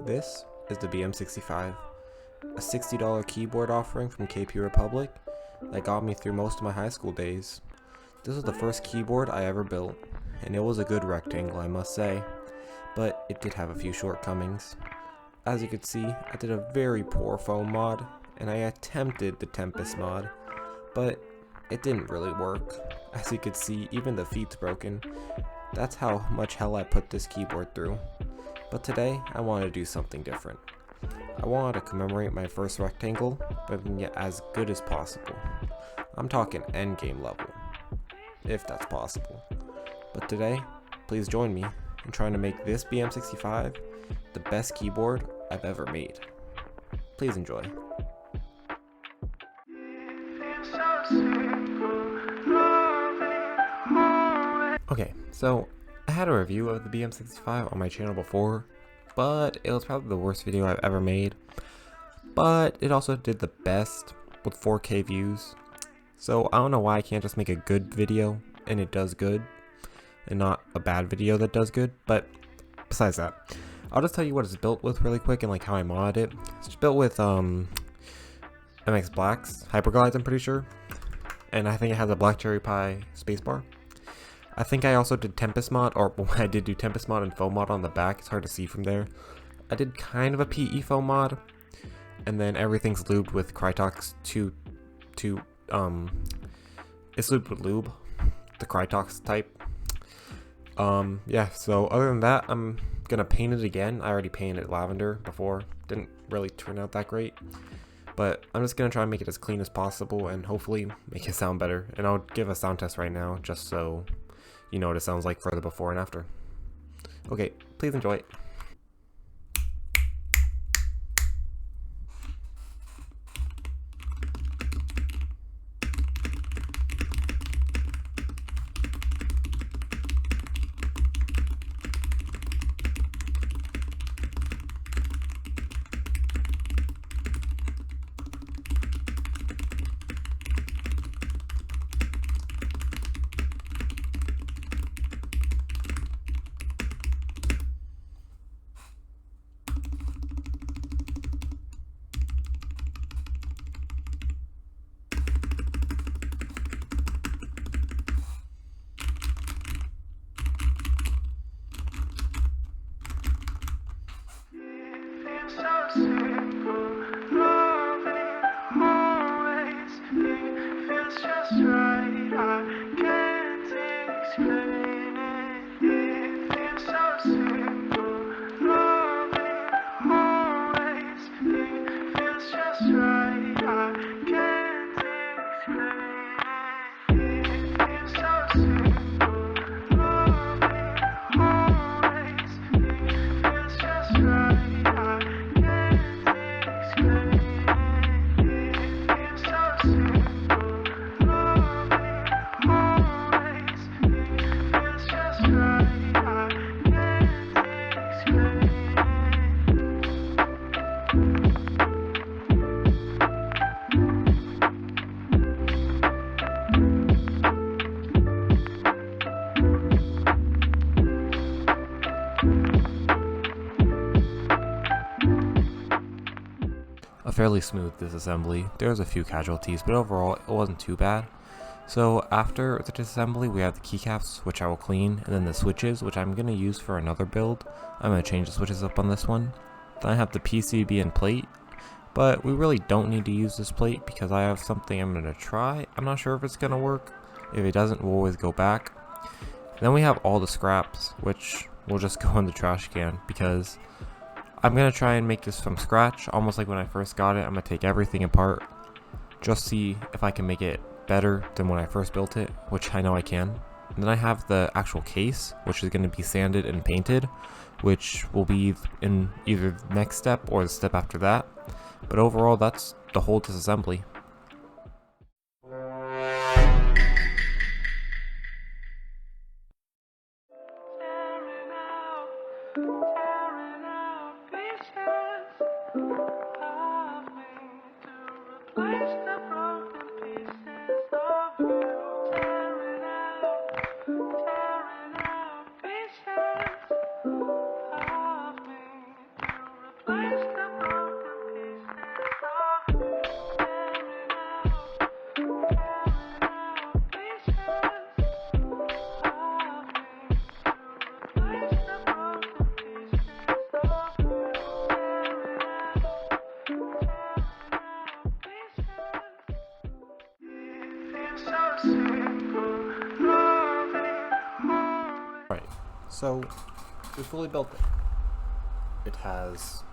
This is the BM65, a $60 keyboard offering from KP Republic that got me through most of my high school days. This was the first keyboard I ever built, and it was a good rectangle, I must say, but it did have a few shortcomings. As you could see, I did a very poor foam mod, and I attempted the Tempest mod, but it didn't really work. As you could see, even the feet's broken. That's how much hell I put this keyboard through. But today, I want to do something different. I wanted to commemorate my first rectangle, but make it as good as possible. I'm talking Endgame level, if that's possible. But today, please join me in trying to make this BM65 the best keyboard I've ever made. Please enjoy. Okay, so I had a review of the BM65 on my channel before, but it was probably the worst video I've ever made. But it also did the best with 4K views. So I don't know why I can't just make a good video and it does good, and not a bad video that does good. But besides that, I'll just tell you what it's built with really quick and like how I modded it. It's built with MX Black's Hyperglides, I'm pretty sure, and I think it has a Black Cherry Pie spacebar. I think I also did Tempest mod, or I did do Tempest mod and foam mod on the back. It's hard to see from there. I did kind of a PE foam mod, and then everything's lubed with Krytox it's lubed with lube, the Krytox type. Yeah, so other than that, I'm gonna paint it again. I already painted it lavender before. Didn't really turn out that great, but I'm just gonna try and make it as clean as possible and hopefully make it sound better. And I'll give a sound test right now just so you know what it sounds like for the before and after. Okay, please enjoy it. A fairly smooth disassembly. There was a few casualties, but overall it wasn't too bad. So after the disassembly, we have the keycaps, which I will clean, and then the switches, which I'm going to use for another build. I'm going to change the switches up on this one. Then I have the PCB and plate, but we really don't need to use this plate because I have something I'm going to try. I'm not sure if it's going to work. If it doesn't, we'll always go back. Then we have all the scraps, which will just go in the trash can because I'm going to try and make this from scratch, almost like when I first got it. I'm going to take everything apart, just see if I can make it better than when I first built it, which I know I can. And then I have the actual case, which is going to be sanded and painted, which will be in either the next step or the step after that. But overall, that's the whole disassembly. So we fully built it. It has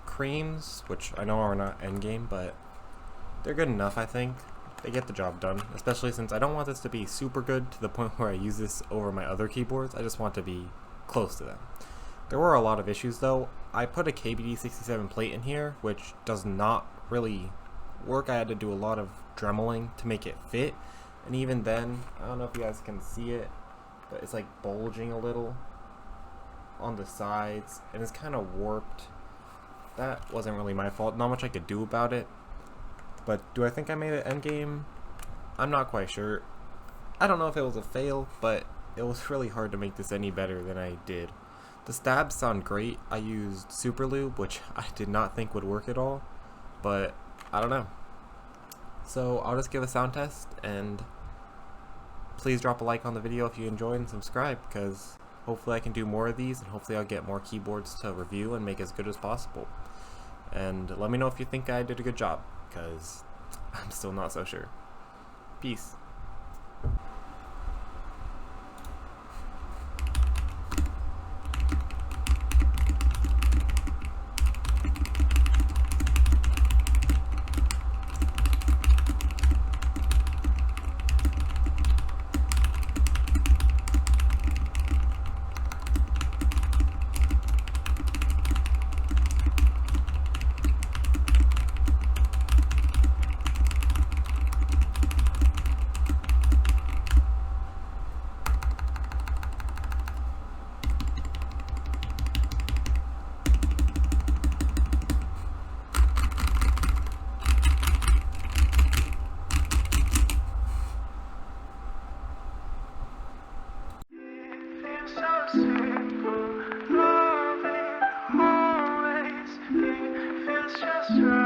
creams, which I know are not Endgame, but they're good enough, I think. They get the job done, especially since I don't want this to be super good to the point where I use this over my other keyboards. I just want to be close to them. There were a lot of issues though. I put a KBD67 plate in here, which does not really work. I had to do a lot of dremeling to make it fit, and even then, I don't know if you guys can see it, but it's like bulging a little on the sides, and it's kind of warped. That wasn't really my fault. Not much I could do about it. But do I think I made it endgame? I'm not quite sure. I don't know if it was a fail, but it was really hard to make this any better than I did. The stabs sound great. I used super lube, which I did not think would work at all, but I don't know. So I'll just give a sound test, and please drop a like on the video if you enjoyed and subscribe, because hopefully I can do more of these, and hopefully I'll get more keyboards to review and make as good as possible. And let me know if you think I did a good job, because I'm still not so sure. Peace. So simple, loving always. It feels just right.